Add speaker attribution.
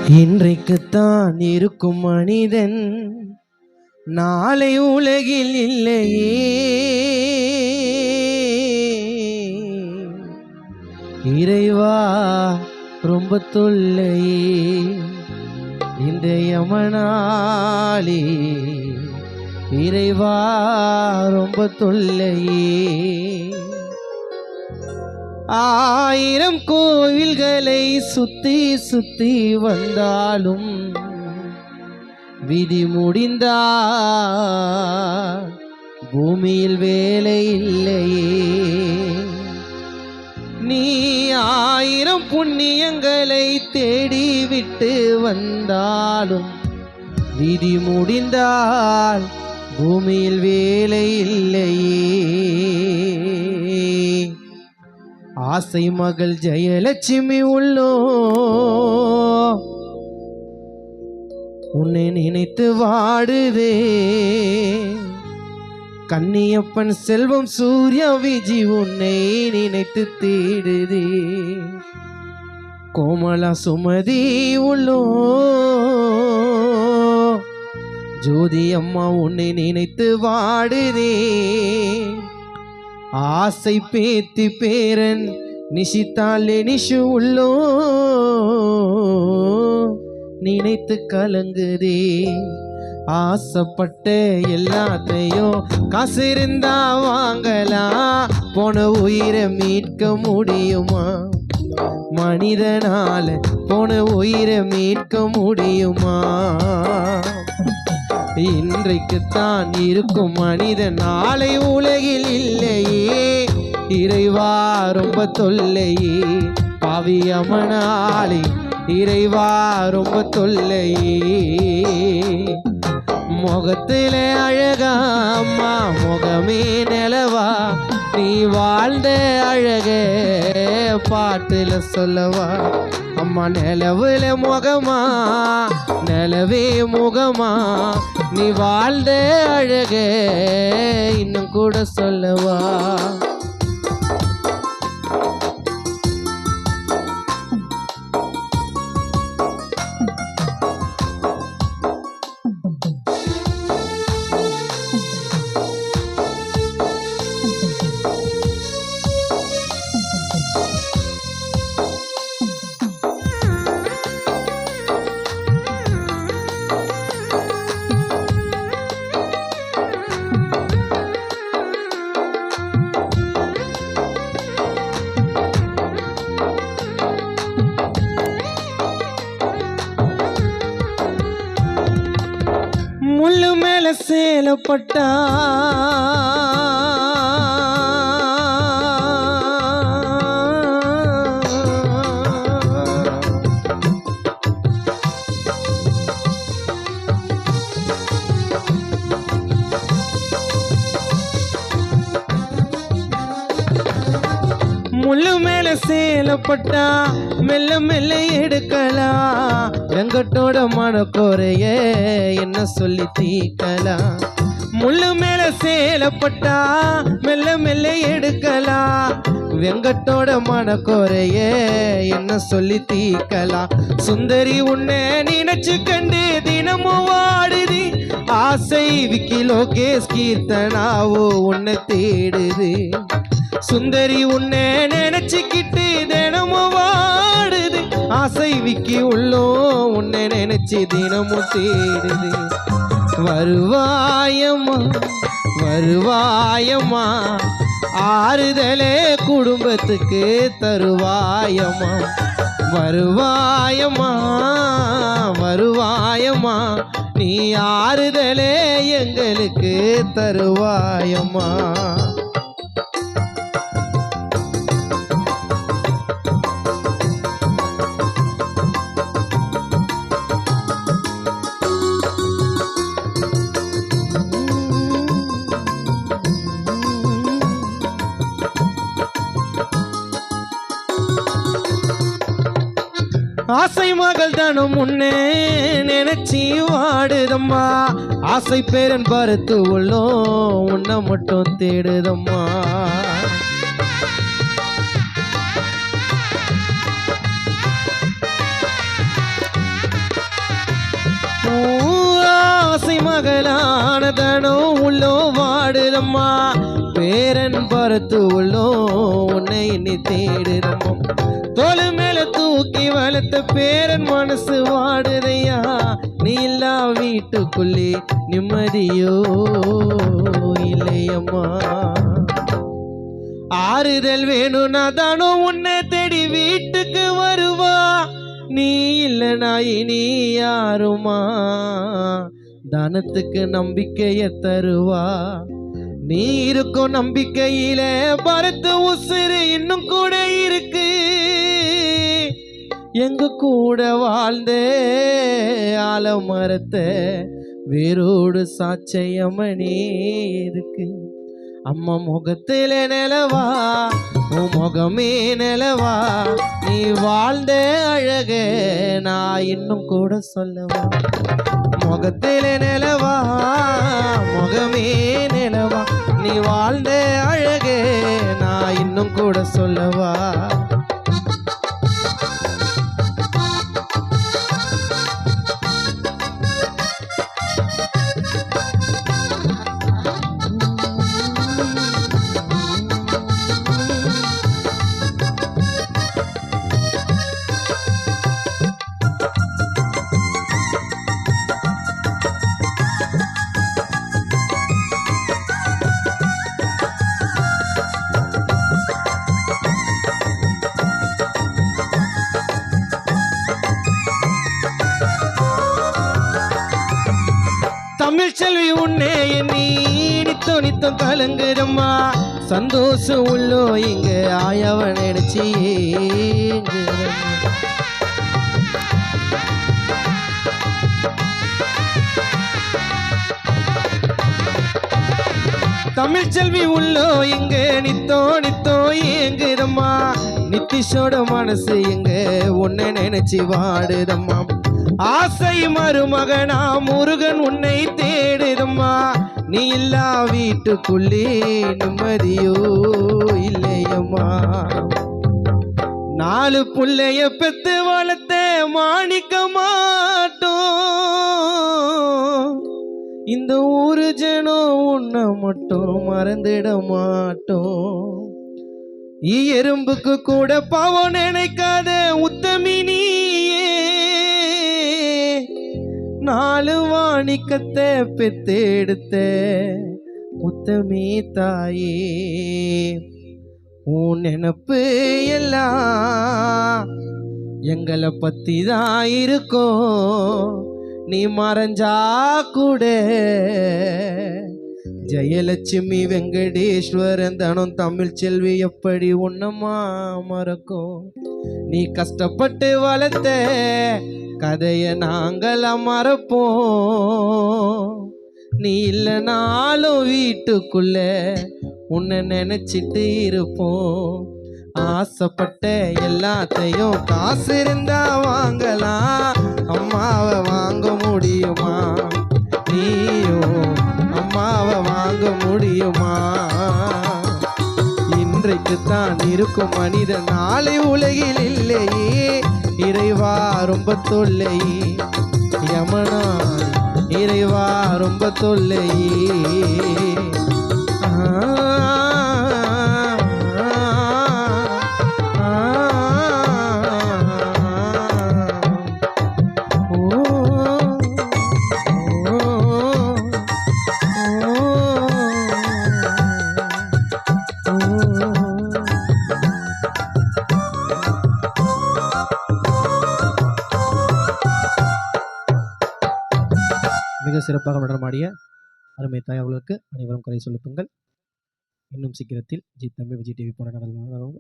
Speaker 1: இன்றைக்குத்தான் இருக்கும் மனிதன் நாளை உலகில் இல்லையே. இறைவா ரொம்ப தொல்லையே இந்த யமனாளி. இறைவா ரொம்ப தொல்லையே. ஆயிரம் கோவில்களை சுத்தி சுத்தி வந்தாலும் விதி முடிந்தா பூமியில் வேலை இல்லையே. நீ ஆயிரம் புண்ணியங்களை தேடி விட்டு வந்தாலும் விதி முடிந்தால் பூமியில் வேலை இல்லையே. ஆசை மகள் ஜெயலட்சுமி உள்ளோ உன்னை நினைத்து வாடுதே. கன்னியப்பன் செல்வம் சூர்யா விஜி உன்னை நினைத்து தேடுதே. கோமலா சுமதி உள்ளோ ஜோதி அம்மா உன்னை நினைத்து வாடுதே. ஆசை பேத்தி பேரன் நிஷித்தாலே நிஷு உள்ளோ நினைத்து கலங்குதே. ஆசைப்பட்ட எல்லாத்தையும் காசு இருந்தா வாங்கலாம், போன உயிரை மீட்க முடியுமா? மனிதனால போன உயிரை மீட்க முடியுமா? இன்றைக்குத்தான் இருக்கும் மனிதன் நாளை உலகில் இல்லையே. இறைவா ரொம்ப தொல்லையே பாவி அமனாளி. இறைவா ரொம்ப தொல்லையே. முகத்தில அழகா அம்மா முகமே நிலவா, நீ வாழ்ந்த அழக பாட்டுல சொல்லவா? அம்மா நிலவுல முகமா நிலவே முகமா, நீ வாழ்ந்த அழக இன்னும் கூட சொல்லவா? முள்ளு மேல சேலப்பட்டா முள்ளு மேல சேலப்பட்டா மெல்ல மெல்ல எடுக்கலாம். வெங்கட்டோட மனக்குறைய என்ன சொல்லி தீக்கலாம்? முள்ளு மேல சேலப்பட்டா மெல்ல மெல்ல எடுக்கலாம். வெங்கட்டோட மனக்குறைய என்ன சொல்லி தீக்கலாம்? சுந்தரி உன்னை நினைச்சு கண்டு தினமும் வாடுது. ஆசை விக்கி லோகேஷ் கீர்த்தனாவோ உன்னை தேடுது. சுந்தரி உன்னை நினைச்சுக்கிட்டு தினமும் வாடுது. ஆசை விக்கி உள்ளோ உன்னை நினைச்சு தினமும் தேடுது. வருவாயம்மா வருவாயம்மா, ஆறுதலே குடும்பத்துக்கு தருவாயம்மா. வருவாயம்மா வருவாயம்மா, நீ ஆறுதலே எங்களுக்கு தருவாயம்மா. ஆசை மகள் தானும் முன்னே நினைச்சி வாடுதம்மா. ஆசை பேரன் பருத்து உள்ளோ உன்னை மட்டும் தேடுதம்மா. மகளானதனோ உள்ளோ வாடுதம்மா, பேரன் பரத்து உள்ளோ உன்னை நீ தேடுதம்மா. தோளு மேல தூக்கி வளர்த்த பேரன் மனசு வாடுதையா, நீ இல்லா வீட்டுக்குள்ளே நிம்மதியோ இல்லையம்மா. ஆறுதல் வேணும்னா தானோ உன்னை தேடி வீட்டுக்கு வருவா, நீ இல்லனா இனி யாருமா தானத்துக்கு நம்பிக்கைய தருவா. நீ இருக்கும் நம்பிக்கையில பரத்து உசுறு இன்னும் கூட இருக்கு, எங்க கூட வாழ்ந்த ஆலமரத்தை வேரோடு சாட்சியமனே இருக்கு. அம்மா முகத்தில நிலவா உன் முகமே நிலவா, நீ வாழ்ந்த அழக நான் இன்னும் கூட சொல்லவா. முகத்தில நிலவா முகமே நிலவா, நீ வாழ்ந்த அழக நான் இன்னும் கூட சொல்லவா. தமிழ் செல்வி உன்னே எண்ணி நித்தம் நித்தம் கலங்குதம்மா, சந்தோஷம் உள்ளோ இங்க ஆயவ நினைச்சி தமிழ் செல்வி உள்ளோ இங்க நித்தோ நித்தோ ஏங்குதம்மா, நித்திஷோட மனசு இங்க உன்னை நினைச்சு வாடுதம்மா. ஆசை மருமகனா முருகன் உன்னை தேடுதம்மா, நீ இல்லா வீட்டுக்குள்ளே நிம்மதியோ இல்லையம்மா. 4 புள்ளைய பெத்து வளர்த்த மாணிக்க மாட்டோம், இந்த ஊரு ஜனம் உன்னை மட்டும் மறந்துட மாட்டோம். எறும்புக்கு கூட பாவம் நினைக்காத உத்தமி நீயே, 4 வாணிக்கத்தை பெத்தெடுத்த உத்தமி தாயே. உன் நினப்பு எல்லாம் எங்களை பத்தி தான் இருக்கும், நீ மறைஞ்சா கூட ஜெயலட்சுமி வெங்கடேஸ்வரன் தனம் தமிழ் செல்வி எப்படி ஒன்னமா மறக்கும். நீ கஷ்டப்பட்டு வளர்த்த கதைய நாங்கள மறப்போம், நீ இல்லைனாலும் வீட்டுக்குள்ள உன்னை நினைச்சிட்டு இருப்போம். ஆசைப்பட்ட எல்லாத்தையும் காசு இருந்தா வாங்கலாம், அம்மாவை வாங்க முடியுமா? நீயும் அம்மாவை வாங்க முடியுமா? இன்றைக்கு தான் இருக்கும் மனிதன் நாளை உலகில் இல்லையே, இறைவா ரொம்ப தொல்லையே யமனா, இறைவா ரொம்ப தொல்லையே.
Speaker 2: மிக சிறப்பாக நடனமாடிய அருமை தாய் அவர்களுக்கு அனைவரும் கரை சொல்லுங்கள். இன்னும் சீக்கிரத்தில் ஜி தமிழ் விஜய் டிவி போன்ற நடனம்